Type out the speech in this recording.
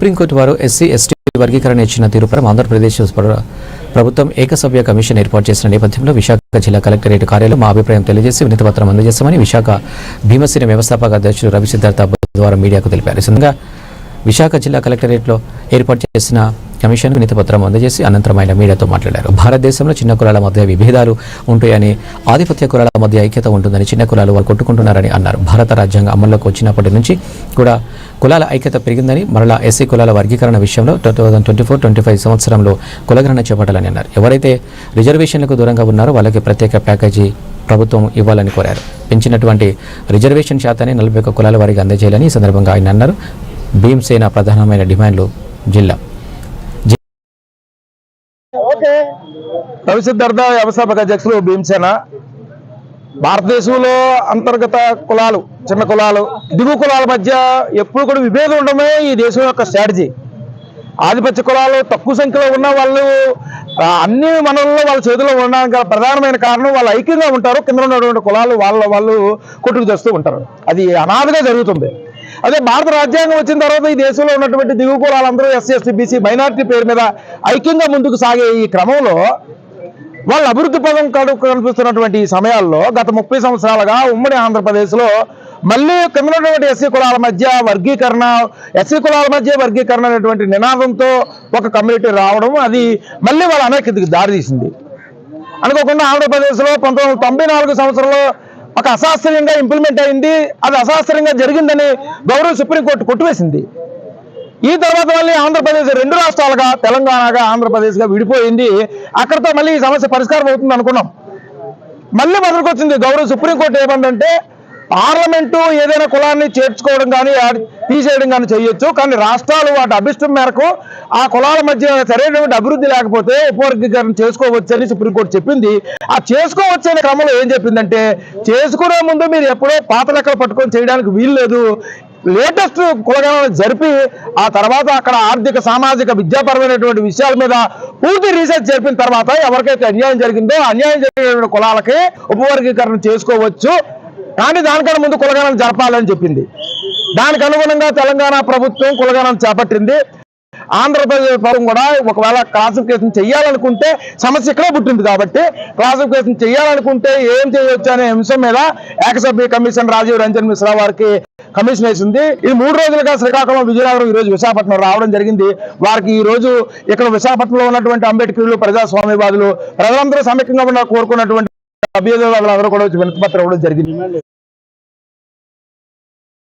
Supreme court వారు SC ST వర్గీకరణ ఇచ్చిన తీరుపై ఆంధ్రప్రదేశ్ ప్రభుత్వం ఏకసభ్య కమిషన్ ఏర్పాటు చేసిన నేపథ్యంలో విశాఖ జిల్లా కలెక్టరేట్ కార్యాలయం మా అభిప్రాయం తెలియజేసి వినతిపత్రం అందజేస్తామని విశాఖ భీమసేన వ్యవస్థాపక అధ్యక్షుడు రవి సిద్ధార్థ ద్వారా మీడియాకు తెలిపారు. ఈ సందర్భంగా విశాఖ జిల్లా కలెక్టరేట్లో ఏర్పాటు చేసిన కమిషన్ వినతిపత్రం అందజేసి అనంతరం ఆయన మీడియాతో మాట్లాడారు. భారతదేశంలో చిన్న కులాల మధ్య విభేదాలు ఉంటాయని, ఆధిపత్య కులాల మధ్య ఐక్యత ఉంటుందని, చిన్న కులాలు వాళ్ళు కొట్టుకుంటున్నారని అన్నారు. భారత రాజ్యాంగం అమల్లోకి వచ్చినప్పటి నుంచి కూడా కులాల ఐక్యత పెరిగిందని, మరలా ఎస్సీ కులాల వర్గీకరణ విషయంలో 2024-25 సంవత్సరంలో కులగణన చేపట్టాలని అన్నారు. ఎవరైతే రిజర్వేషన్లకు దూరంగా ఉన్నారో వాళ్ళకి ప్రత్యేక ప్యాకేజీ ప్రభుత్వం ఇవ్వాలని కోరారు. పెంచినటువంటి రిజర్వేషన్ శాతాన్ని 41 కులాల వారికి అందజేయాలని ఈ సందర్భంగా ఆయన అన్నారు. భీమసేన ప్రధానమైన డిమాండ్లు జిల్లా రవి సిద్ధార్థ వ్యవస్థాపక అధ్యక్షులు భీమసేన. భారతదేశంలో అంతర్గత కులాలు, చిన్న కులాలు, దిగువ కులాల మధ్య ఎప్పుడు కూడా విభేదం ఉండడమే ఈ దేశం యొక్క స్ట్రాటజీ. ఆధిపత్య కులాలు తక్కువ సంఖ్యలో ఉన్న వాళ్ళు అన్ని మనల్లో వాళ్ళ చేతిలో ఉండడానికి గల ప్రధానమైన కారణం వాళ్ళు ఐక్యంగా ఉంటారు. కింద ఉన్నటువంటి కులాలు వాళ్ళు కొట్టుకు చేస్తూ ఉంటారు. అది అనాథగా జరుగుతుంది. అదే భారత రాజ్యాంగం వచ్చిన తర్వాత ఈ దేశంలో ఉన్నటువంటి దిగువ కులాలందరూ ఎస్సీ ఎస్టీ బీసీ మైనారిటీ పేరు మీద ఐక్యంగా ముందుకు సాగే ఈ క్రమంలో వాళ్ళ అభివృద్ధి పదం కనిపిస్తున్నటువంటి ఈ సమయాల్లో గత 30 సంవత్సరాలుగా ఉమ్మడి ఆంధ్రప్రదేశ్లో మళ్ళీ కింద ఉన్నటువంటి ఎస్సీ కులాల మధ్య వర్గీకరణ, ఎస్సీ కులాల మధ్య వర్గీకరణ అనేటువంటి నినాదంతో ఒక కమ్యూనిటీ రావడం, అది మళ్ళీ వాళ్ళ అనైక్యతకి దారితీసింది. అనుకోకుండా ఆంధ్రప్రదేశ్లో 1994 సంవత్సరంలో ఒక అశాస్త్రీయంగా ఇంప్లిమెంట్ అయింది. అది అశాస్త్రీయంగా జరిగిందని గౌరవ సుప్రీంకోర్టు కొట్టివేసింది. ఈ తర్వాత మళ్ళీ ఆంధ్రప్రదేశ్ 2 రాష్ట్రాలుగా, తెలంగాణగా ఆంధ్రప్రదేశ్గా విడిపోయింది. అక్కడితో మళ్ళీ ఈ సమస్య పరిష్కారం అవుతుంది అనుకున్నాం. మళ్ళీ మొదలుకొచ్చింది గౌరవ సుప్రీంకోర్టు. ఏమంటే పార్లమెంటు ఏదైనా కులాన్ని చేర్చుకోవడం కానీ తీసేయడం కానీ చేయొచ్చు, కానీ రాష్ట్రాలు వాటి అభిష్టం మేరకు ఆ కులాల మధ్య సరైనటువంటి అభివృద్ధి లేకపోతే ఉపవర్గీకరణ చేసుకోవచ్చు అని సుప్రీంకోర్టు చెప్పింది. ఆ చేసుకోవచ్చు అనే క్రమంలో ఏం చెప్పిందంటే, చేసుకునే ముందు మీరు ఎప్పుడో పాత లెక్కలు పట్టుకొని చేయడానికి వీలు లేదు, లేటెస్ట్ కులగణన జరిపి ఆ తర్వాత అక్కడ ఆర్థిక సామాజిక విద్యాపరమైనటువంటి విషయాల మీద పూర్తి రీసెర్చ్ జరిపిన తర్వాత ఎవరికైతే అన్యాయం జరిగిందో అన్యాయం జరిగినటువంటి కులాలకి ఉపవర్గీకరణ చేసుకోవచ్చు, కానీ దానికన్నా ముందు కులగణన జరపాలని చెప్పింది. దానికి అనుగుణంగా తెలంగాణ ప్రభుత్వం కులగణన చేపట్టింది. ఆంధ్రప్రదేశ్ ప్రభుత్వం కూడా ఒకవేళ క్లాసిఫికేషన్ చేయాలనుకుంటే సమస్య ఇక్కడే పుట్టింది కాబట్టి క్లాసిఫికేషన్ చేయాలనుకుంటే ఏం చేయొచ్చు అనే అంశం మీద ఏకసభ్య కమిషన్ రాజీవ్ రంజన్ మిశ్రా వారికి కమిషన్ వేసింది. ఇది 3 రోజులుగా శ్రీకాకుళం, విజయనగరం, ఈ రోజు విశాఖపట్నం రావడం జరిగింది. వారికి ఈ రోజు ఇక్కడ విశాఖపట్నంలో ఉన్నటువంటి అంబేద్కర్లు, ప్రజాస్వామ్యవాదులు, ప్రజలందరూ సమైక్యంగా కోరుకున్నటువంటి అభ్యర్థులు కూడా వినతిపత్రం ఇవ్వడం జరిగింది.